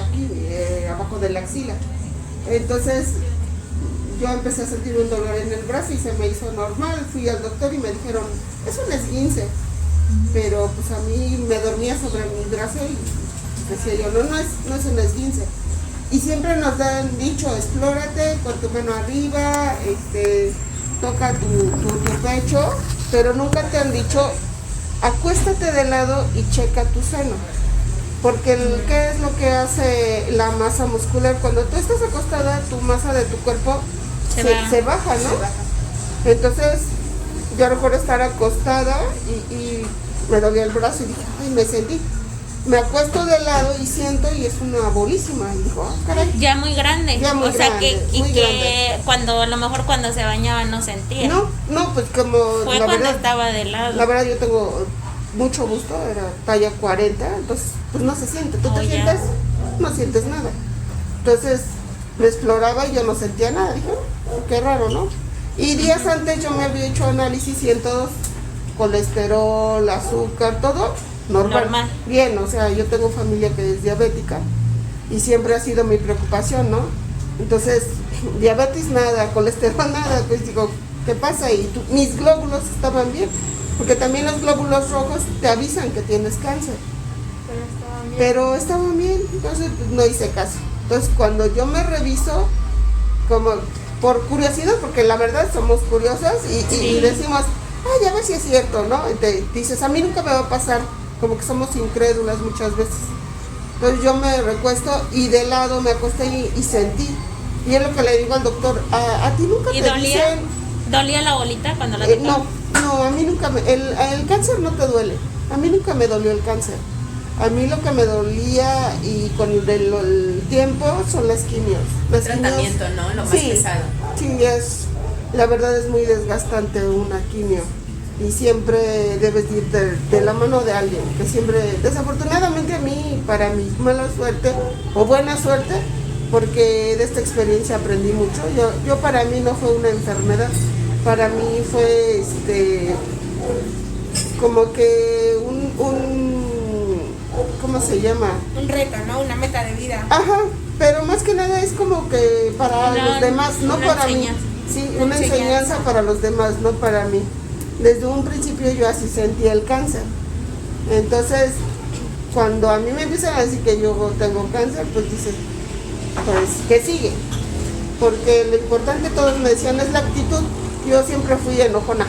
aquí, abajo de la axila. Entonces yo empecé a sentir un dolor en el brazo y se me hizo normal. Fui al doctor y me dijeron, es un esguince. Pero pues a mí me dormía sobre mi brazo y decía yo, no es un esguince. Y siempre nos han dicho, explórate con tu mano arriba, toca tu pecho, pero nunca te han dicho, acuéstate de lado y checa tu seno. Porque ¿qué es lo que hace la masa muscular? Cuando tú estás acostada, tu masa de tu cuerpo se baja, ¿no? Se baja. Entonces, yo recuerdo estar acostada y me dolía el brazo y dije, ay, me sentí. Me acuesto de lado y siento y es una bolísima. Y digo, caray. Ya muy grande. Ya muy sea grande, que, muy y que grande. cuando a lo mejor cuando se bañaba no sentía. No, pues como fue la cuando verdad, estaba de lado. La verdad yo tengo mucho gusto, era talla 40, entonces pues no se siente. Tú te sientes, no sientes nada. Entonces me exploraba y yo no sentía nada. Dije, qué raro, ¿no? Y días antes yo me había hecho análisis y en todos, colesterol, azúcar, todo normal. Bien, o sea, yo tengo familia que es diabética y siempre ha sido mi preocupación, ¿no? Entonces, diabetes nada, colesterol nada, pues digo, ¿qué pasa? Y mis glóbulos estaban bien, porque también los glóbulos rojos te avisan que tienes cáncer. Pero estaban bien, entonces pues, no hice caso. Entonces, cuando yo me reviso, como por curiosidad, porque la verdad somos curiosas y decimos, ay, a ver si es cierto, ¿no? Y te dices, a mí nunca me va a pasar, como que somos incrédulas muchas veces. Entonces yo me recuesto y de lado me acosté y sentí. Y es lo que le digo al doctor, a ti nunca te dicen... ¿Dolía la bolita cuando la tocaba? No, a mí nunca el cáncer no te duele. A mí nunca me dolió el cáncer. A mí lo que me dolía y con el tiempo son las quimios. El tratamiento, ¿no? Lo más pesado. Sí, la verdad es muy desgastante una quimio. Y siempre debes ir de la mano de alguien. Que siempre, desafortunadamente a mí, para mi mala suerte o buena suerte, porque de esta experiencia aprendí mucho. Yo para mí no fue una enfermedad. Para mí fue como que ¿cómo se llama? Un reto, ¿no? Una meta de vida. Ajá, pero más que nada es como que para los demás, no para mí. Sí, una enseñanza para los demás, no para mí. Desde un principio yo así sentía el cáncer. Entonces, cuando a mí me empiezan a decir que yo tengo cáncer, pues dices, pues, ¿qué sigue? Porque lo importante, todos me decían, es la actitud. Yo siempre fui enojona.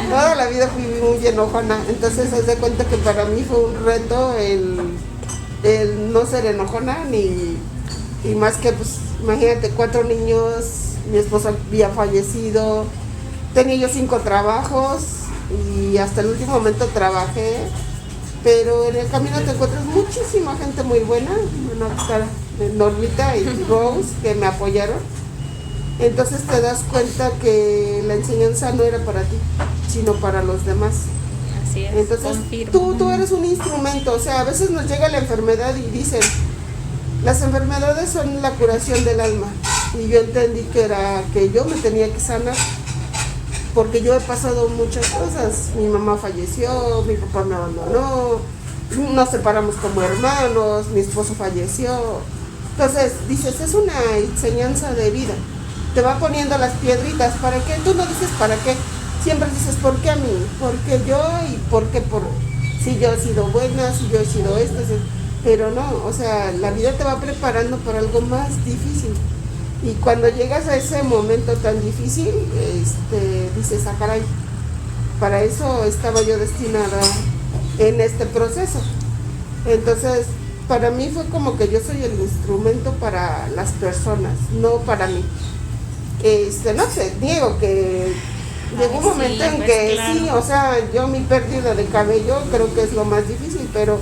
Toda la vida fui muy enojona. Entonces, haz de cuenta que para mí fue un reto el no ser enojona, y más que, pues, imagínate, 4 niños, mi esposo había fallecido, tenía yo 5 trabajos y hasta el último momento trabajé, pero en el camino te encuentras muchísima gente muy buena, Normita y Rose, que me apoyaron. Entonces te das cuenta que la enseñanza no era para ti, sino para los demás. Así es. Entonces tú eres un instrumento. O sea, a veces nos llega la enfermedad y dicen, las enfermedades son la curación del alma. Y yo entendí que era que yo me tenía que sanar, porque yo he pasado muchas cosas. Mi mamá falleció, mi papá me abandonó, nos separamos como hermanos, mi esposo falleció. Entonces dices, es una enseñanza de vida. Te va poniendo las piedritas. ¿Para qué? Tú no dices para qué. Siempre dices, ¿por qué a mí? ¿Por qué yo? ¿Y por qué si yo he sido buena, si yo he sido esto? Pero no, o sea, la vida te va preparando para algo más difícil. Y cuando llegas a ese momento tan difícil, dices, ah, caray, para eso estaba yo destinada en este proceso. Entonces, para mí fue como que yo soy el instrumento para las personas, no para mí. No sé, niego que llegó un momento en que claro. Sí, o sea, yo mi pérdida de cabello creo que es lo más difícil, pero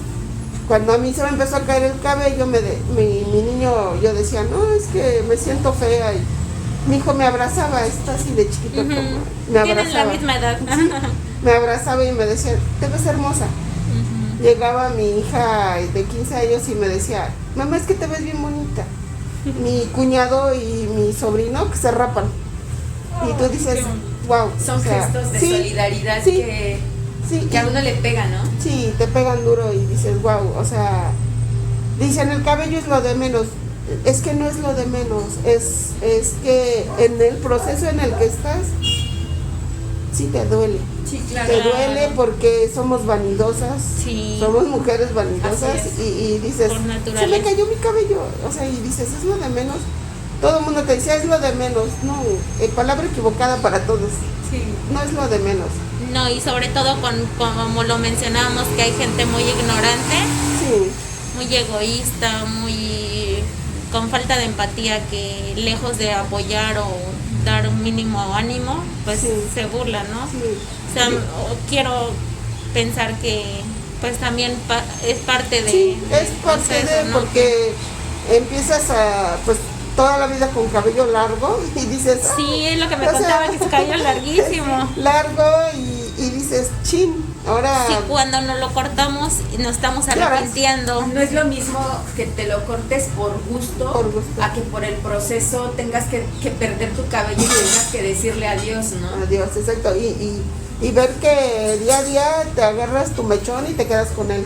cuando a mí se me empezó a caer el cabello, mi niño, yo decía, no, es que me siento fea, y mi hijo me abrazaba, está así de chiquito, como me abrazaba. Tienen la misma edad. Sí, me abrazaba y me decía, te ves hermosa. Llegaba mi hija de 15 años y me decía, mamá, es que te ves bien bonita. Mi cuñado y mi sobrino que se rapan. Y tú dices, wow. Son gestos de solidaridad que a uno le pega, ¿no? Sí, te pegan duro y dices, wow, o sea, Dicen el cabello es lo de menos. Es que no es lo de menos, es que en el proceso en el que estás, sí te duele. Sí, claro. Te duele porque somos vanidosas, Sí. somos mujeres vanidosas Así y dices, Por se naturaleza. me cayó mi cabello, o sea, y dices, es lo de menos. Todo el mundo te dice, es lo de menos. No, palabra equivocada para todos, Sí. no es lo de menos. No, y sobre todo como lo mencionábamos, que hay gente muy ignorante, Sí, muy egoísta, muy con falta de empatía, que lejos de apoyar o dar un mínimo ánimo, pues Sí. se burla, ¿no? sí. O sea, quiero pensar que pues también es parte de Sí, es del parte proceso, de, ¿no? porque empiezas a, pues, toda la vida con cabello largo y dices, "Ah", Sí, es lo que me o sea, contaba, que se cayó larguísimo. largo y dices, chin, ahora, Sí, cuando nos lo cortamos nos estamos Claro. arrepintiendo. No es lo mismo que te lo cortes por gusto, a que por el proceso tengas que perder tu cabello y tengas que decirle adiós, ¿no? adiós, exacto, y ver que día a día te agarras tu mechón y te quedas con él.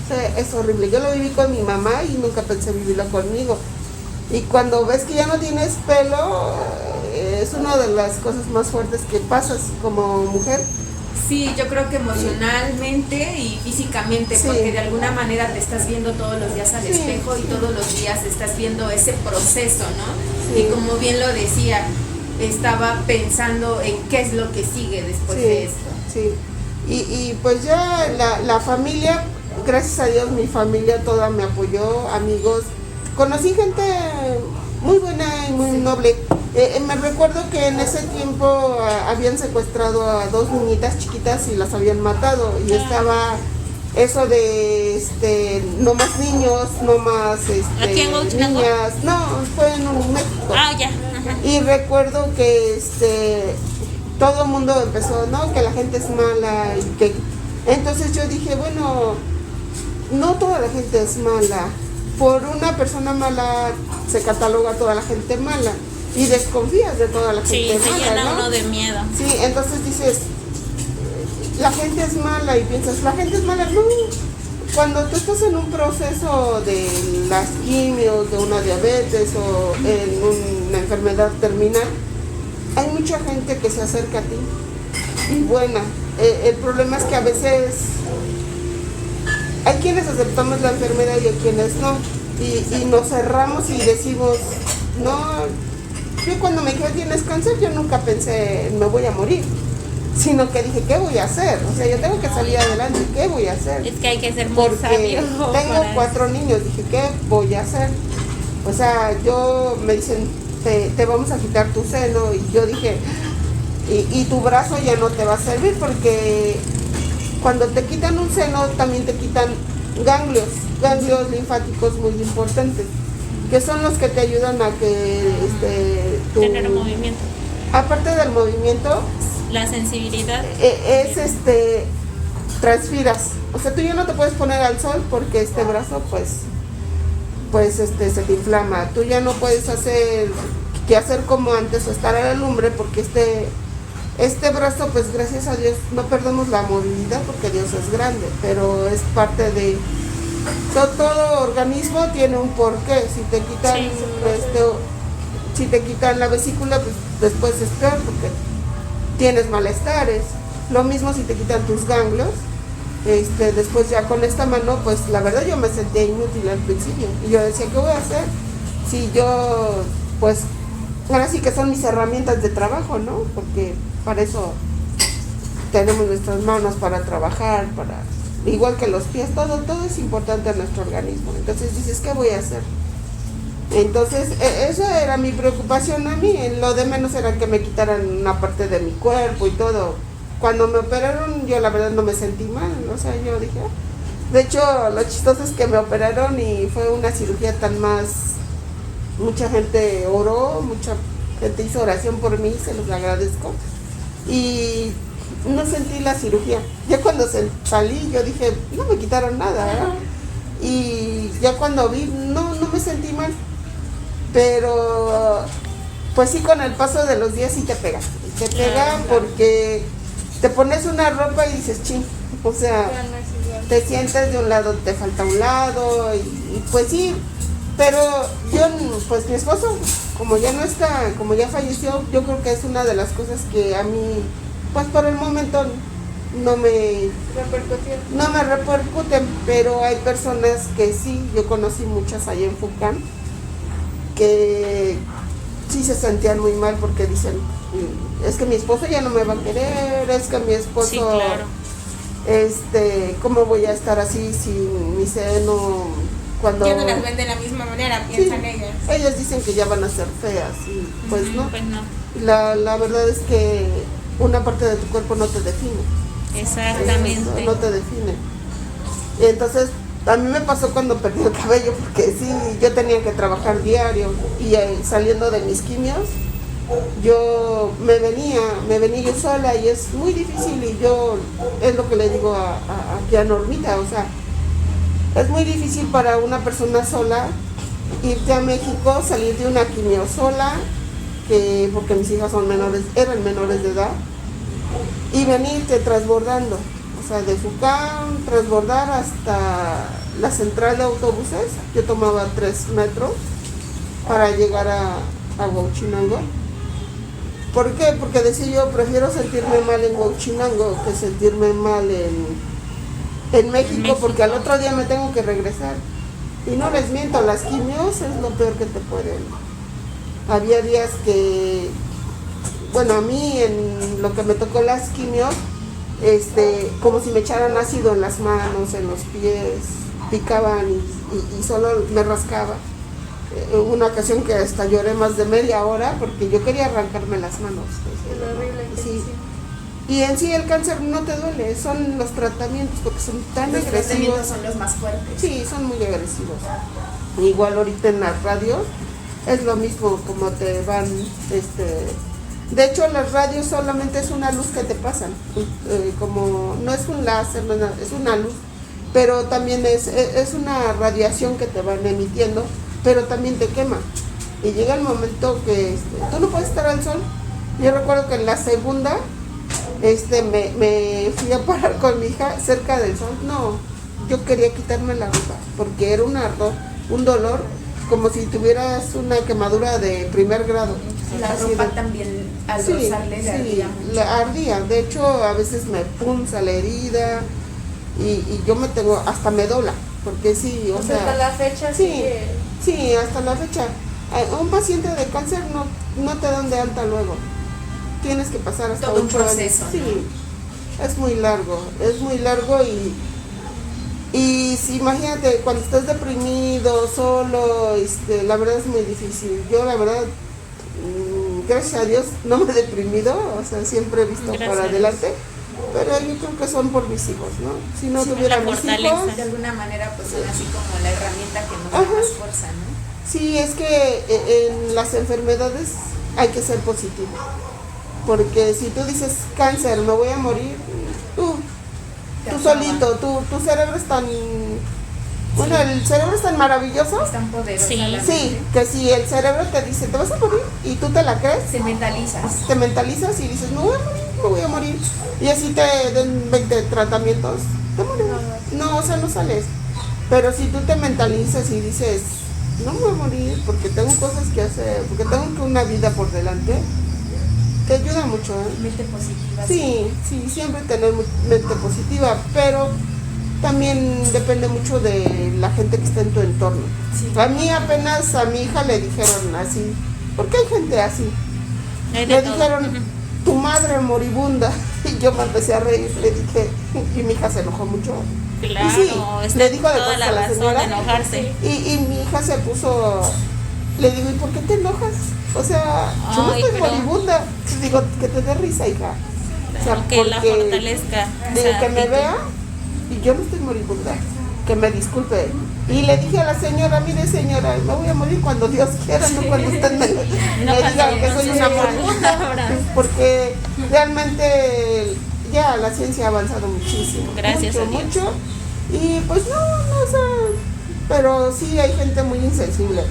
O sea, es horrible. Yo lo viví con mi mamá y nunca pensé vivirlo conmigo. Y cuando ves que ya no tienes pelo, es una de las cosas más fuertes que pasas como mujer. Sí, yo creo que emocionalmente y físicamente, Sí. porque de alguna manera te estás viendo todos los días al Sí, espejo y sí. todos los días estás viendo ese proceso, ¿no? Sí. Y como bien lo decía, estaba pensando en qué es lo que sigue después de esto. Sí. Y pues ya la familia, gracias a Dios, mi familia toda me apoyó, amigos. Conocí gente muy buena y muy noble. Me recuerdo que en ese tiempo habían secuestrado a 2 niñitas chiquitas y las habían matado. Y estaba eso de no más niños, no más ¿Aquí en Huachinango? niñas. No, fue en México. Ah, ya. Ajá. Y recuerdo que todo el mundo empezó, no, que la gente es mala y que entonces yo dije, bueno, no toda la gente es mala. Por una persona mala se cataloga a toda la gente mala y desconfías de toda la Sí, gente se mala, llena ¿no? uno de miedo. Sí, entonces dices, la gente es mala y piensas, la gente es mala. No, cuando tú estás en un proceso de las quimios, de una diabetes o en una enfermedad terminal, hay mucha gente que se acerca a ti y buena. El problema es que a veces hay quienes aceptamos la enfermedad y hay quienes no. Y nos cerramos y decimos, no, yo cuando me dije tienes cáncer, yo nunca pensé me voy a morir, sino que dije, ¿qué voy a hacer? O sea, yo tengo que salir adelante, ¿qué voy a hacer? Es que hay que ser muy Porque sabio. tengo para 4 niños, dije, ¿qué voy a hacer? O sea, me dicen, te vamos a quitar tu seno, y yo dije, y tu brazo ya no te va a servir, porque cuando te quitan un seno también te quitan ganglios linfáticos muy importantes, que son los que te ayudan a que tener movimiento. aparte del movimiento, La sensibilidad. transpiras. O sea, tú ya no te puedes poner al sol porque este brazo se te inflama. Tú ya no puedes hacer como antes o estar a la lumbre porque este brazo, pues gracias a Dios no perdemos la movilidad porque Dios es grande, pero es parte de todo organismo tiene un porqué. Si te quitan Sí. si te quitan la vesícula, pues después es peor porque tienes malestares. Lo mismo si te quitan tus ganglios. Después ya con esta mano, pues la verdad yo me sentía inútil al principio. Y yo decía, ¿qué voy a hacer? Si yo, pues, ahora sí que son mis herramientas de trabajo, ¿no? Porque para eso tenemos nuestras manos para trabajar, igual que los pies, todo es importante en nuestro organismo. Entonces dices, ¿qué voy a hacer? Entonces, esa era mi preocupación a mí. Lo de menos era que me quitaran una parte de mi cuerpo y todo. Cuando me operaron, yo la verdad no me sentí mal. O sea, yo dije, de hecho, lo chistoso es que me operaron y fue una cirugía mucha gente oró, mucha gente hizo oración por mí, se los agradezco. Y no sentí la cirugía. Ya cuando salí, yo dije, no me quitaron nada, ¿verdad? Y ya cuando vi, no me sentí mal. Pero, pues sí, con el paso de los días sí te pega. Te pega porque te pones una ropa y dices, ching, o sea, Ya no es igual. te sientes de un lado, te falta un lado, y pues sí, pero yo, pues mi esposo, como ya no está, como ya falleció, yo creo que es una de las cosas que a mí, pues por el momento no me repercuten, pero hay personas que sí, yo conocí muchas allá en Fucán, que sí se sentían muy mal porque dicen, es que mi esposo ya no me va a querer, es que mi esposo, sí, claro. ¿Cómo voy a estar así sin mi seno? Cuando ya no las ven de la misma manera, piensan ellas. Ellas dicen que ya van a ser feas y pues no. Pues no. La verdad es que una parte de tu cuerpo no te define. Exactamente. No te define. Y entonces, a mí me pasó cuando perdí el cabello, porque sí, yo tenía que trabajar diario y saliendo de mis quimios, yo me venía yo sola y es muy difícil y yo, es lo que le digo aquí a Normita, o sea, es muy difícil para una persona sola irte a México, salir de una quimio sola, porque mis hijas eran menores de edad, y venirte transbordando, o sea, de Fucán, transbordar hasta la central de autobuses. Yo tomaba 3 metros para llegar a Huauchinango. ¿Por qué? Porque decía yo, prefiero sentirme mal en Huauchinango que sentirme mal en México, porque al otro día me tengo que regresar. Y no les miento, las quimios es lo peor que te pueden. Había días que, bueno, a mí en lo que me tocó las quimios, como si me echaran ácido en las manos, en los pies, picaban y solo me rascaba. Una ocasión que hasta lloré más de media hora porque yo quería arrancarme las manos. Sí. Y en sí el cáncer no te duele, son los tratamientos porque son tan los agresivos. Tratamientos son los más fuertes. Sí, son muy agresivos. Igual ahorita en las radios es lo mismo, como te van, de hecho las radios solamente es una luz que te pasan, como no es un láser, no es nada, es una luz, pero también es una radiación que te van emitiendo, pero también te quema. Y llega el momento que tú no puedes estar al sol. Yo recuerdo que en la segunda me fui a parar con mi hija cerca del sol. No, yo quería quitarme la ropa porque era un dolor como si tuvieras una quemadura de primer grado. La ropa también al rozarle le ardía mucho. La ardía, de hecho a veces me punza la herida y yo hasta me dobla, porque sí, o sea, hasta la fecha sí, hasta la fecha. Un paciente de cáncer no te dan de alta luego. Tienes que pasar hasta todo un 8 años. proceso. Sí, es muy largo y si, imagínate, cuando estás deprimido, solo, la verdad es muy difícil. Yo la verdad, gracias a Dios, no me he deprimido, o sea, siempre he visto para adelante, pero yo creo que son por mis hijos, ¿no? Si no tuviera mis hijos... De alguna manera, pues son así como la herramienta que nos da más fuerza, ¿no? Sí, es que en las enfermedades hay que ser positivo, porque si tú dices cáncer, me voy a morir, tú solito, tu cerebro es tan... Bueno, el cerebro es tan maravilloso. Es tan poderoso. Sí, que si el cerebro te dice, te vas a morir, y tú te la crees. Te mentalizas y dices, me voy a morir. Y así te den 20 tratamientos, te mueres. No, o sea, no sales. Pero si tú te mentalizas y dices, no me voy a morir porque tengo cosas que hacer, porque tengo una vida por delante, te ayuda mucho, ¿eh? Mente positiva. Sí, siempre tener mente positiva, pero también depende mucho de la gente que está en tu entorno. Sí. A mí apenas a mi hija le dijeron así, porque hay gente así. Le dijeron, tu madre moribunda. Y yo me empecé a reír, le dije, y mi hija se enojó mucho. Claro, y sí, le dijo de toda la a la razón señora, de enojarse. Y mi hija se puso, le digo, ¿y por qué te enojas? O sea, yo no estoy moribunda. Digo, que te dé risa, hija. O sea, que la fortalezca. Digo, que me vea y yo no estoy moribunda. Que me disculpe. Y le dije a la señora, mire señora, me voy a morir cuando Dios quiera, no cuando usted me diga que soy una moribunda. Porque realmente ya la ciencia ha avanzado muchísimo. Gracias a Dios. Mucho. Y pues no, o sea, pero sí hay gente muy insensible.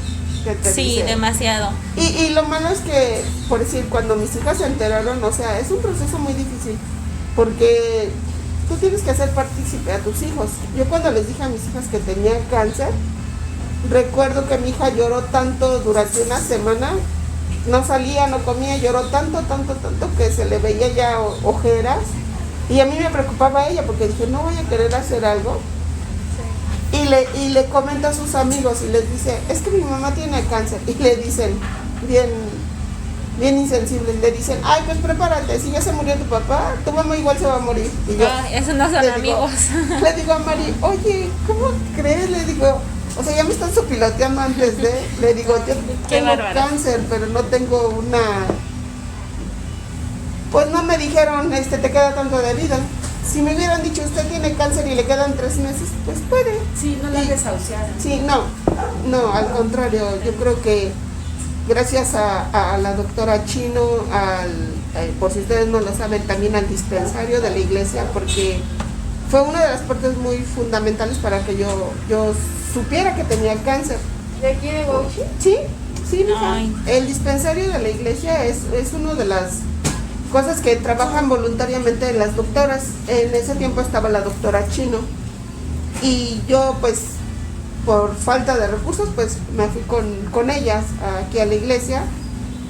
Sí, dice. demasiado. Y lo malo es que, por decir, cuando mis hijas se enteraron, o sea, es un proceso muy difícil, porque tú tienes que hacer partícipe a tus hijos. Yo cuando les dije a mis hijas que tenía cáncer, recuerdo que mi hija lloró tanto durante una semana, no salía, no comía, lloró tanto que se le veía ya ojeras. Y a mí me preocupaba ella porque dije, no voy a querer hacer algo. Y le comenta a sus amigos y les dice, es que mi mamá tiene cáncer. Y le dicen, bien insensibles, le dicen, ay, pues prepárate, si ya se murió tu papá, tu mamá igual se va a morir. Y yo, eso no son amigos. Le digo a Mari, oye, ¿cómo crees? Le digo, o sea, ya me están sopiloteando antes de, le digo, yo tengo cáncer, pero no tengo una, pues no me dijeron, te queda tanto de vida. Si me hubieran dicho, usted tiene cáncer y le quedan 3 meses, pues puede. Sí, no la desahuciaron. Sí, no, al contrario, yo creo que gracias a la doctora Chino, por si ustedes no lo saben, también al dispensario de la iglesia, porque fue una de las partes muy fundamentales para que yo supiera que tenía cáncer. ¿De aquí de Bauchi? Sí, mija. El dispensario de la iglesia es una de las cosas que trabajan voluntariamente las doctoras. En ese tiempo estaba la doctora Chino y yo pues por falta de recursos pues me fui con ellas aquí a la iglesia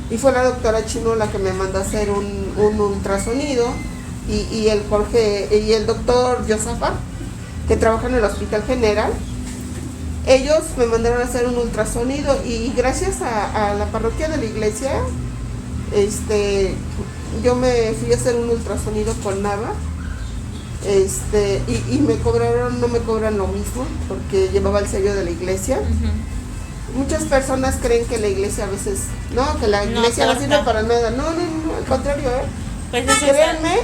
y fue la doctora Chino la que me mandó a hacer un ultrasonido y el Jorge y el doctor Josafat, que trabaja en el Hospital General. Ellos me mandaron a hacer un ultrasonido y gracias a la parroquia de la iglesia yo me fui a hacer un ultrasonido con Nava y no me cobran lo mismo porque llevaba el sello de la iglesia. Muchas personas creen que la iglesia a veces, que la iglesia no sirve para nada. No, al contrario, Pues créanme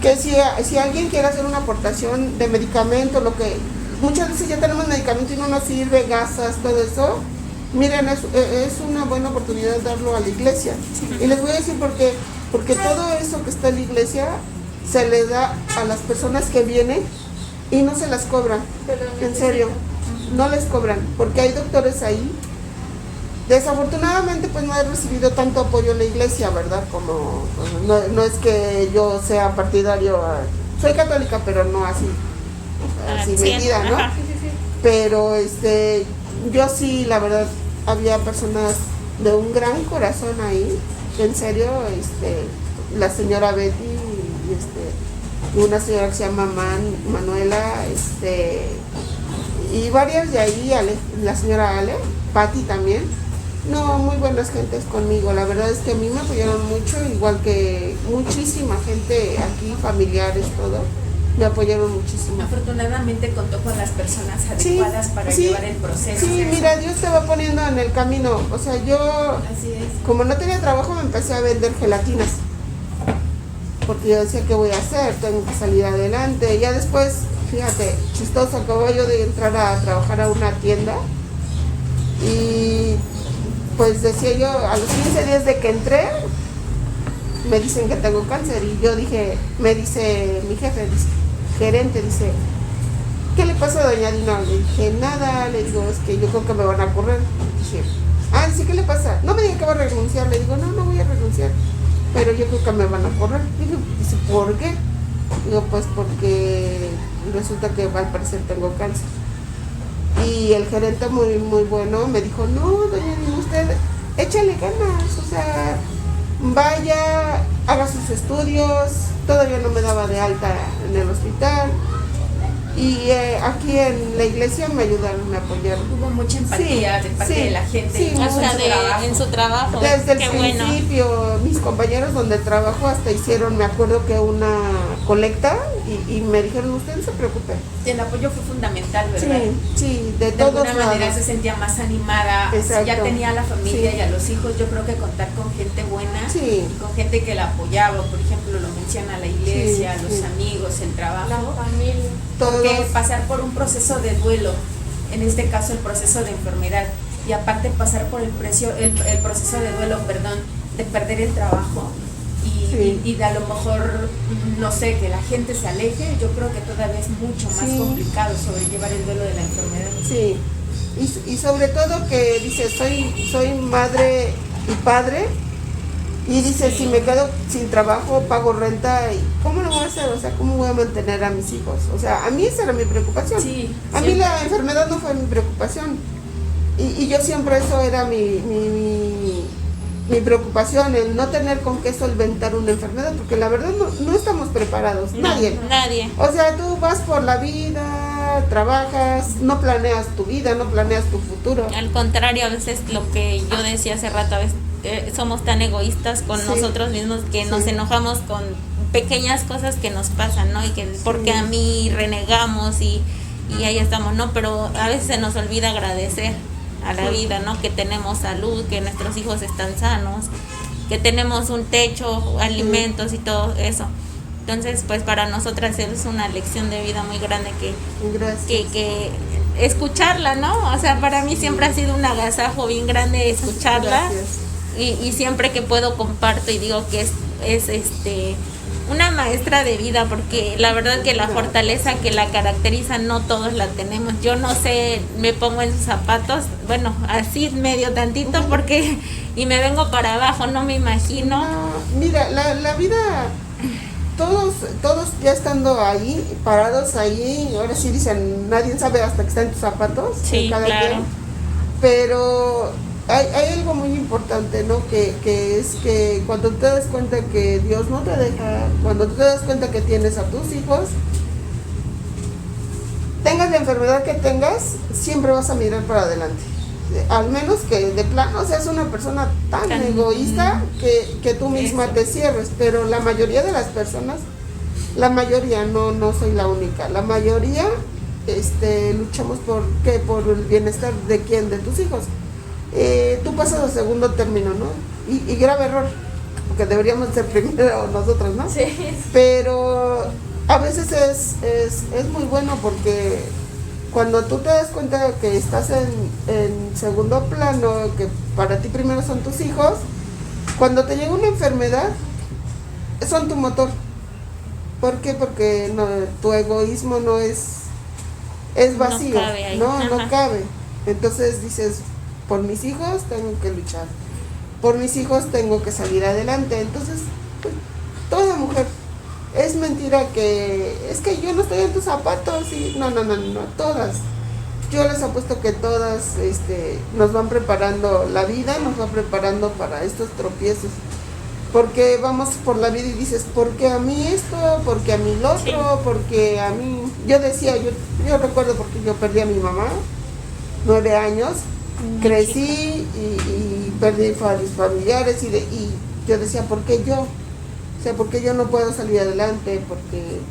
que si alguien quiere hacer una aportación de medicamento, lo que muchas veces ya tenemos medicamento y no nos sirve, gasas, todo eso, miren, es una buena oportunidad darlo a la iglesia. Y les voy a decir por qué. Porque todo eso que está en la iglesia se le da a las personas que vienen y no se las cobran. En serio, no les cobran, porque hay doctores ahí. Desafortunadamente pues no he recibido tanto apoyo en la iglesia, ¿verdad? Como no es que yo sea partidario, soy católica, pero no así metida, ¿no? Pero yo sí, la verdad, había personas de un gran corazón ahí. En serio, la señora Betty y una señora que se llama Manuela, y varias de ahí, la señora Ale, Patti también. No, muy buenas gentes conmigo. La verdad es que a mí me apoyaron mucho, igual que muchísima gente aquí, familiares, todo. Me apoyaron muchísimo. Afortunadamente contó con las personas adecuadas para llevar el proceso. Sí, mira, Dios te va poniendo en el camino. O sea, yo, como no tenía trabajo, me empecé a vender gelatinas. Porque yo decía, ¿qué voy a hacer? Tengo que salir adelante. Ya después, fíjate, chistoso, acabo yo de entrar a trabajar a una tienda. Y pues decía yo, a los 15 días de que entré, me dicen que tengo cáncer. Y yo dije, me dice mi jefe, gerente, dice, ¿qué le pasa a doña Dina? Le dije, nada, le digo, es que yo creo que me van a correr. Dije, dice, ¿qué le pasa? No me diga que va a renunciar. Le digo, no voy a renunciar, pero yo creo que me van a correr. Dice, ¿por qué? Digo, pues porque resulta que al parecer tengo cáncer. Y el gerente muy, muy bueno me dijo, no, doña Dina, usted échale ganas, o sea, vaya, haga sus estudios. Todavía no me daba de alta en el hospital y aquí en la iglesia me ayudaron, me apoyaron. Hubo mucha empatía de parte de la gente, hasta en su trabajo. Desde el principio, mis compañeros donde trabajo hasta hicieron, me acuerdo que una colecta y me dijeron, usted no se preocupe. Y el apoyo fue fundamental, ¿verdad? Sí, de todos lados. De alguna manera se sentía más animada. Exacto. Ya tenía a la familia y a los hijos. Yo creo que contar con gente buena, con gente que la apoyaba, por ejemplo, lo menciona la iglesia, los amigos, el trabajo. La familia. Porque pasar por un proceso de duelo, en este caso el proceso de enfermedad, y aparte pasar por el proceso de duelo, de perder el trabajo y de a lo mejor, no sé, que la gente se aleje, yo creo que todavía es mucho más complicado sobrellevar el duelo de la enfermedad. Sí, y sobre todo que dice, soy madre y padre, y dice, si me quedo sin trabajo, pago renta, ¿y cómo lo voy a hacer? O sea, ¿cómo voy a mantener a mis hijos? O sea, a mí esa era mi preocupación. Sí, A mí la enfermedad no fue mi preocupación. Y yo siempre eso era mi preocupación, el no tener con qué solventar una enfermedad, porque la verdad no estamos preparados, No, nadie. Nadie. O sea, tú vas por la vida, trabajas, no planeas tu vida, no planeas tu futuro. Al contrario, a veces lo que yo decía hace rato, a veces somos tan egoístas con Sí. nosotros mismos que Sí. nos enojamos con pequeñas cosas que nos pasan, ¿no? Y que porque a mí renegamos y ahí estamos, ¿no? Pero a veces se nos olvida agradecer a la vida, ¿no? Que tenemos salud, que nuestros hijos están sanos, que tenemos un techo, alimentos y todo eso. Entonces, pues para nosotras es una lección de vida muy grande Gracias. que escucharla, ¿no? O sea, para mí siempre ha sido un agasajo bien grande escucharla. Gracias. Y siempre que puedo comparto y digo que es una maestra de vida, porque la verdad que la fortaleza que la caracteriza no todos la tenemos. Yo no sé, me pongo en sus zapatos, bueno, así medio tantito porque y me vengo para abajo, no me imagino. No, mira, la vida, todos ya estando ahí, parados ahí, ahora sí dicen, nadie sabe hasta que está en tus zapatos. Sí, cada claro. quien. Pero hay algo muy importante, ¿no? Que es que cuando te das cuenta que Dios no te deja, cuando te das cuenta que tienes a tus hijos, tengas la enfermedad que tengas, siempre vas a mirar para adelante. Al menos que de plano seas una persona tan egoísta que tú misma Eso. te cierres, pero la mayoría de las personas, la mayoría, no soy la única, la mayoría luchamos por el bienestar de quién, de tus hijos. Tú pasas a segundo término, ¿no? Y grave error, porque deberíamos ser primero nosotros, ¿no? Sí. Pero a veces es muy bueno porque cuando tú te das cuenta que estás en segundo plano, que para ti primero son tus hijos, cuando te llega una enfermedad, son tu motor. ¿Por qué? Porque tu egoísmo no es vacío, No cabe ahí. no Ajá. cabe. Entonces dices, por mis hijos tengo que luchar, por mis hijos tengo que salir adelante. Entonces, pues, toda mujer, es mentira que es que yo no estoy en tus zapatos y no, todas. Yo les apuesto que todas nos van preparando la vida, nos va preparando para estos tropiezos. Porque vamos por la vida y dices, ¿por qué a mí esto? ¿Por qué a mí lo otro? Sí. Porque a mí, yo decía, yo recuerdo porque yo perdí a mi mamá, 9 años, crecí y perdí a mis familiares y yo decía, ¿por qué yo? O sea, ¿por qué yo no puedo salir adelante?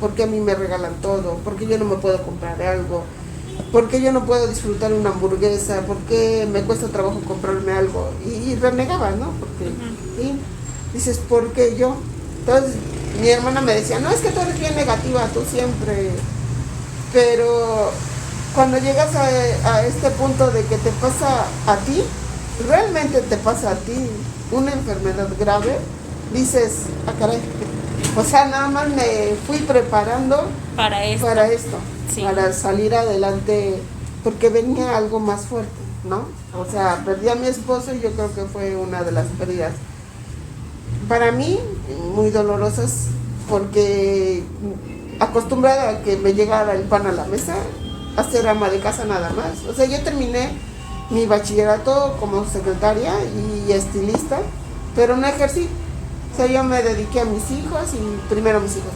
¿Por qué a mí me regalan todo? ¿Por qué yo no me puedo comprar algo? ¿Por qué yo no puedo disfrutar una hamburguesa? ¿Por qué me cuesta trabajo comprarme algo? Y renegaba, ¿no? Porque ¿sí? Dices, ¿por qué yo? Entonces mi hermana me decía, no, es que tú eres bien negativa, tú siempre. Pero cuando llegas a este punto de que te pasa a ti, realmente te pasa a ti una enfermedad grave, dices, ah, caray, o sea, nada más me fui preparando Para esto. Sí. para salir adelante, porque venía algo más fuerte, ¿no? O sea, perdí a mi esposo y yo creo que fue una de las pérdidas para mí muy dolorosas, porque acostumbrada a que me llegara el pan a la mesa, a ser ama de casa nada más. O sea, yo terminé mi bachillerato como secretaria y estilista, pero no ejercí. O sea, yo me dediqué a mis hijos y primero a mis hijos.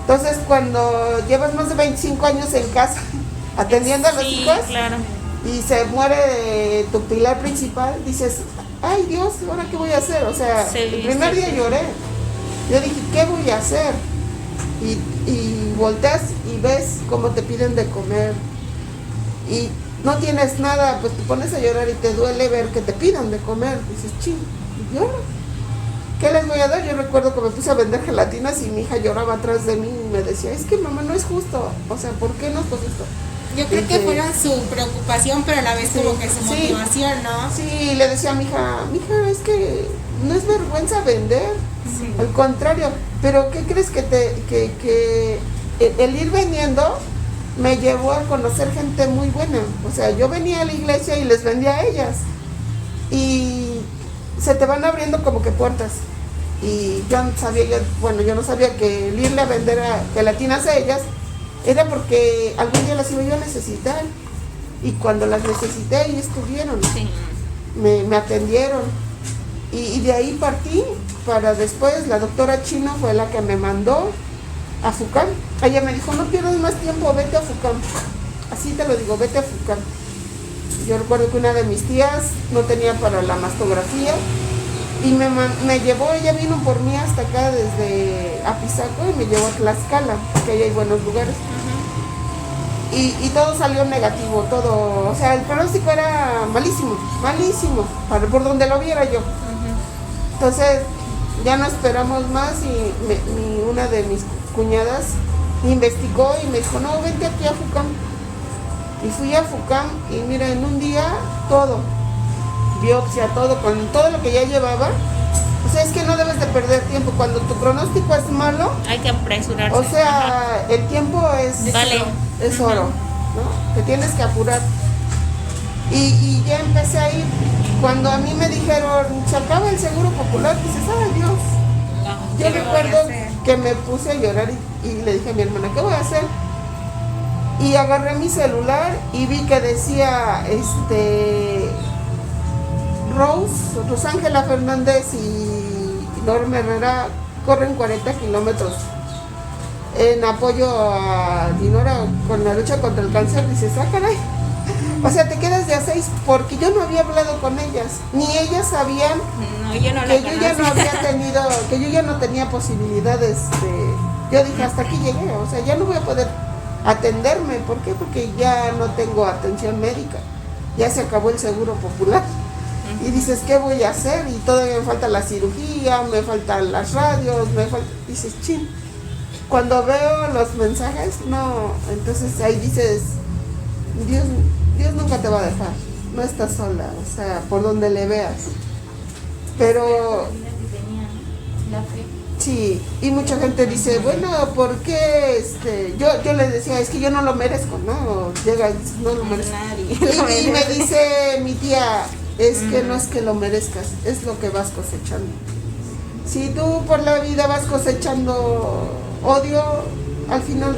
Entonces, cuando llevas más de 25 años en casa atendiendo a los Sí, hijos claro. y se muere tu pilar principal, dices, ay Dios, ¿ahora qué voy a hacer? O sea, Sí, el primer día lloré. Yo dije, ¿qué voy a hacer? Y volteas y ves cómo te piden de comer y no tienes nada, pues te pones a llorar y te duele ver que te pidan de comer. Dices, ching, ¿y yo? ¿Qué les voy a dar? Yo recuerdo que me puse a vender gelatinas y mi hija lloraba atrás de mí y me decía, es que mamá, no es justo. O sea, ¿por qué no es justo? Yo creo que fueron su preocupación, pero a la vez como que su Sí. motivación, ¿no? Sí, le decía a mi hija, es que no es vergüenza vender, al contrario, pero ¿qué crees que el ir vendiendo me llevó a conocer gente muy buena? O sea, yo venía a la iglesia y les vendía a ellas y se te van abriendo como que puertas. Y yo no sabía, yo no sabía que el irle a vender gelatinas a ellas era porque algún día las iba yo a necesitar. Y cuando las necesité, ahí estuvieron, Sí. me atendieron. Y de ahí partí para después, la doctora Chino fue la que me mandó a FUCAM. Ella me dijo, no pierdas más tiempo, vete a FUCAM. Así te lo digo, vete a FUCAM. Yo recuerdo que una de mis tías no tenía para la mastografía y me llevó, ella vino por mí hasta acá desde Apizaco y me llevó a Tlaxcala, porque ahí hay buenos lugares. Y todo salió negativo, todo, o sea, el pronóstico era malísimo, por donde lo viera yo. Entonces, ya no esperamos más y una de mis cuñadas investigó y me dijo, no, vente aquí a FUCAM. Y fui a FUCAM y mira, en un día todo, biopsia, todo, con todo lo que ya llevaba. O sea, es que no debes de perder tiempo. Cuando tu pronóstico es malo, Hay que apresurarse. o sea, el tiempo Vale. es oro, ¿no? Te tienes que apurar. Y ya empecé a ir. Cuando a mí me dijeron, se acaba el seguro popular, dices, ay Dios. No, Yo ¿qué voy a recuerdo hacer? que me puse a llorar y le dije a mi hermana, ¿qué voy a hacer? Y agarré mi celular y vi que decía, Rosángela Fernández y Norma Herrera corren 40 kilómetros en apoyo a Dinora con la lucha contra el cáncer. Dices, ah, caray. O sea, te quedas de a 6 porque yo no había hablado con ellas, ni ellas sabían No, yo no la que yo ya no conozco. había tenido, que yo ya no tenía posibilidades. Yo dije, hasta aquí llegué, o sea, ya no voy a poder atenderme. ¿Por qué? Porque ya no tengo atención médica, ya se acabó el seguro popular. Y dices, ¿qué voy a hacer? Y todavía me falta la cirugía, me faltan las radios, dices, chin. Cuando veo los mensajes, no, entonces ahí dices, Dios nunca te va a dejar, no estás sola, o sea, por donde le veas. Pero La fe. sí, y mucha gente dice, bueno, ¿por qué? Yo les decía, es que yo no lo merezco, ¿no? Llega y dice, no lo merezco. Nadie. Y me dice mi tía, es que no es que lo merezcas, es lo que vas cosechando. Si tú por la vida vas cosechando odio, al final